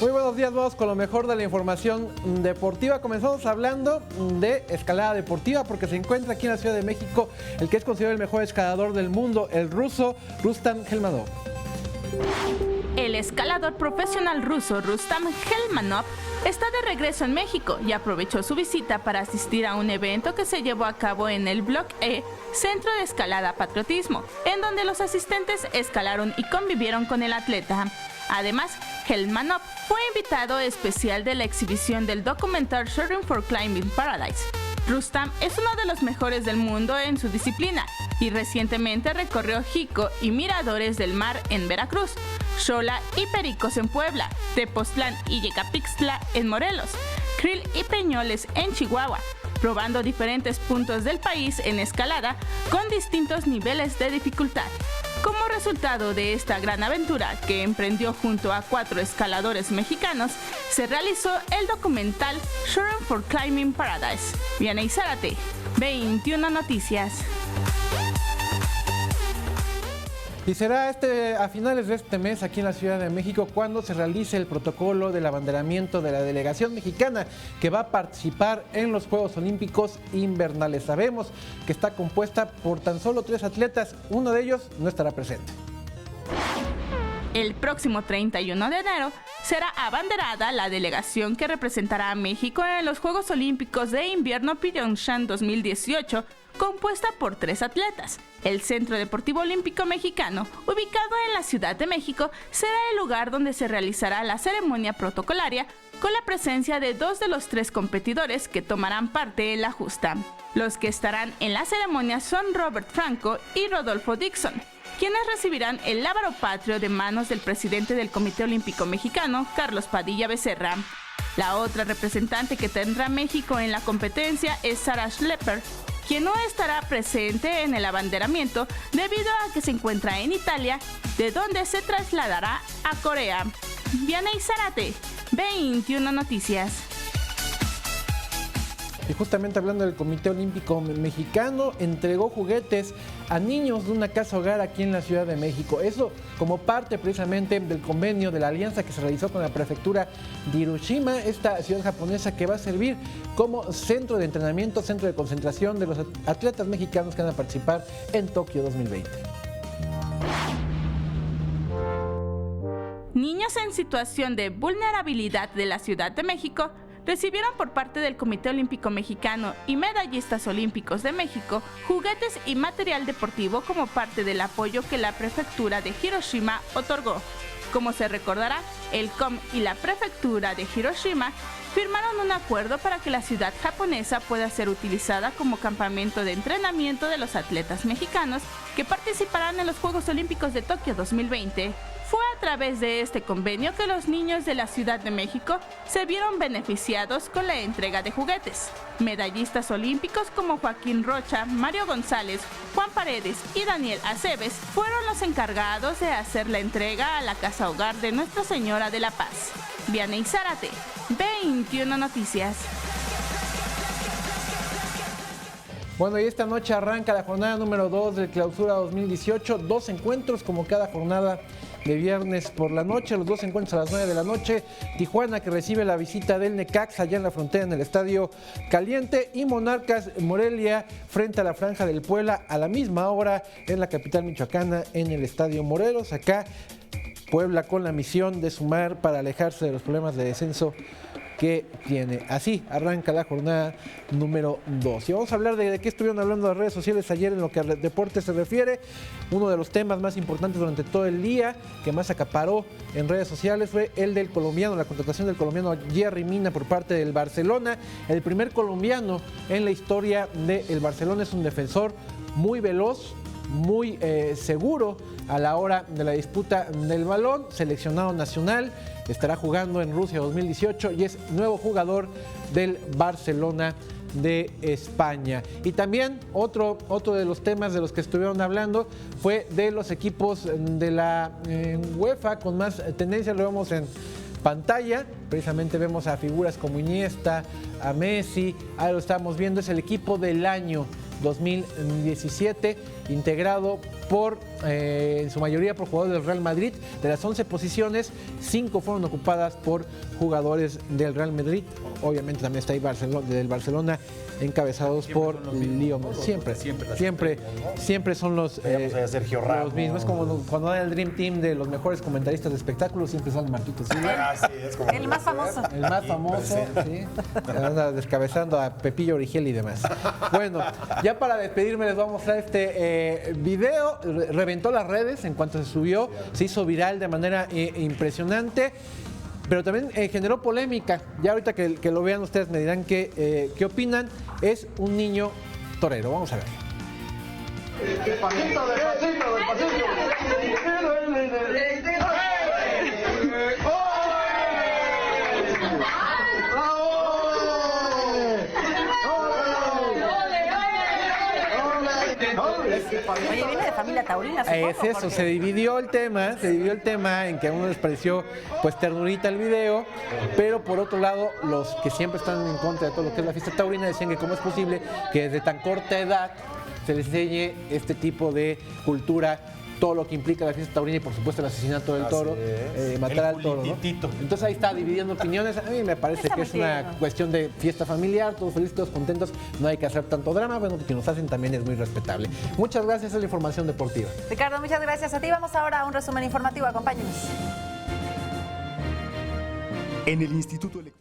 Muy buenos días, vamos con lo mejor de la información deportiva. Comenzamos hablando de escalada deportiva porque se encuentra aquí en la Ciudad de México el que es considerado el mejor escalador del mundo, el ruso Rustam Helmanov. El escalador profesional ruso Rustam Helmanov está de regreso en México y aprovechó su visita para asistir a un evento que se llevó a cabo en el Block E, Centro de Escalada Patriotismo, en donde los asistentes escalaron y convivieron con el atleta. Además, Helmanov fue invitado especial de la exhibición del documental Shooting for Climbing Paradise. Rustam es uno de los mejores del mundo en su disciplina y recientemente recorrió Jico y Miradores del Mar en Veracruz, Xola y Pericos en Puebla, Tepoztlán y Yecapixtla en Morelos, Krill y Peñoles en Chihuahua, probando diferentes puntos del país en escalada con distintos niveles de dificultad. Como resultado de esta gran aventura que emprendió junto a 4 escaladores mexicanos, se realizó el documental Shooting for Climbing Paradise. Vianey Zárate, 21 Noticias. Y será a finales de este mes aquí en la Ciudad de México cuando se realice el protocolo del abanderamiento de la delegación mexicana que va a participar en los Juegos Olímpicos Invernales. Sabemos que está compuesta por tan solo 3 atletas, uno de ellos no estará presente. El próximo 31 de enero será abanderada la delegación que representará a México en los Juegos Olímpicos de Invierno Pyeongchang 2018, compuesta por 3 atletas. El Centro Deportivo Olímpico Mexicano, ubicado en la Ciudad de México, será el lugar donde se realizará la ceremonia protocolaria con la presencia de 2 de los 3 competidores que tomarán parte en la justa. Los que estarán en la ceremonia son Robert Franco y Rodolfo Dixon, quienes recibirán el lábaro patrio de manos del presidente del Comité Olímpico Mexicano, Carlos Padilla Becerra. La otra representante que tendrá México en la competencia es Sarah Schlepper, quien no estará presente en el abanderamiento debido a que se encuentra en Italia, de donde se trasladará a Corea. Vianey Zárate, 21 Noticias. Y justamente hablando del Comité Olímpico Mexicano, entregó juguetes a niños de una casa hogar aquí en la Ciudad de México. Eso como parte precisamente del convenio de la alianza que se realizó con la prefectura de Hiroshima, esta ciudad japonesa que va a servir como centro de entrenamiento, centro de concentración de los atletas mexicanos que van a participar en Tokio 2020. Niños en situación de vulnerabilidad de la Ciudad de México recibieron por parte del Comité Olímpico Mexicano y Medallistas Olímpicos de México juguetes y material deportivo como parte del apoyo que la prefectura de Hiroshima otorgó. Como se recordará, el COM y la prefectura de Hiroshima firmaron un acuerdo para que la ciudad japonesa pueda ser utilizada como campamento de entrenamiento de los atletas mexicanos que participarán en los Juegos Olímpicos de Tokio 2020. Fue a través de este convenio que los niños de la Ciudad de México se vieron beneficiados con la entrega de juguetes. Medallistas olímpicos como Joaquín Rocha, Mario González, Juan Paredes y Daniel Aceves fueron los encargados de hacer la entrega a la casa hogar de Nuestra Señora de la Paz. Vianey Zárate, 21 Noticias. Bueno, y esta noche arranca la jornada número 2 del Clausura 2018, 2 encuentros como cada jornada de viernes por la noche, los 2 encuentros a las 9 de la noche, Tijuana que recibe la visita del Necaxa allá en la frontera en el Estadio Caliente y Monarcas Morelia frente a la Franja del Puebla a la misma hora en la capital michoacana en el Estadio Morelos. Acá Puebla con la misión de sumar para alejarse de los problemas de descenso que tiene. Así arranca la jornada número 2. Y vamos a hablar de qué estuvieron hablando las redes sociales ayer en lo que al deporte se refiere. Uno de los temas más importantes durante todo el día, que más acaparó en redes sociales, fue el del colombiano, la contratación del colombiano Yerry Mina por parte del Barcelona. El primer colombiano en la historia del Barcelona, es un defensor muy veloz, muy seguro a la hora de la disputa del balón, seleccionado nacional, estará jugando en Rusia 2018 y es nuevo jugador del Barcelona de España. Y también otro de los temas de los que estuvieron hablando fue de los equipos de la UEFA con más tendencia. Lo vemos en pantalla, precisamente vemos a figuras como Iniesta, a Messi, ahora lo estamos viendo, es el equipo del año 2017 integrado por, en su mayoría por jugadores del Real Madrid. De las 11 posiciones, 5 fueron ocupadas por jugadores del Real Madrid. Obviamente también está ahí del Barcelona, encabezados por Leo Messi. Siempre son los Sergio Ramos. los mismos. Es como cuando hay el Dream Team de los mejores comentaristas de espectáculos, siempre sale Marquitos Silva. El más famoso. El más famoso, sí. Anda descabezando a Pepillo Origel y demás. Bueno, ya para despedirme les voy a mostrar este video. Reventó las redes en cuanto se subió. Se hizo viral de manera impresionante. Pero también generó polémica. Ya ahorita que lo vean ustedes me dirán qué opinan. Es un niño torero. Vamos a ver. Despacito, despacito, despacito. Oye, viene de familia taurina, supongo. Es eso, se dividió el tema en que a uno les pareció pues ternurita el video, pero por otro lado, los que siempre están en contra de todo lo que es la fiesta taurina decían que cómo es posible que desde tan corta edad se les enseñe este tipo de cultura, todo lo que implica la fiesta taurina y por supuesto el asesinato del toro, matar al toro, ¿no? Entonces ahí está dividiendo opiniones. A mí me parece que es una cuestión de fiesta familiar, todos felices, todos contentos, no hay que hacer tanto drama, bueno, que nos hacen también es muy respetable. Muchas gracias, esa es la información deportiva. Ricardo, muchas gracias a ti. Vamos ahora a un resumen informativo, acompáñenos. En el Instituto Electoral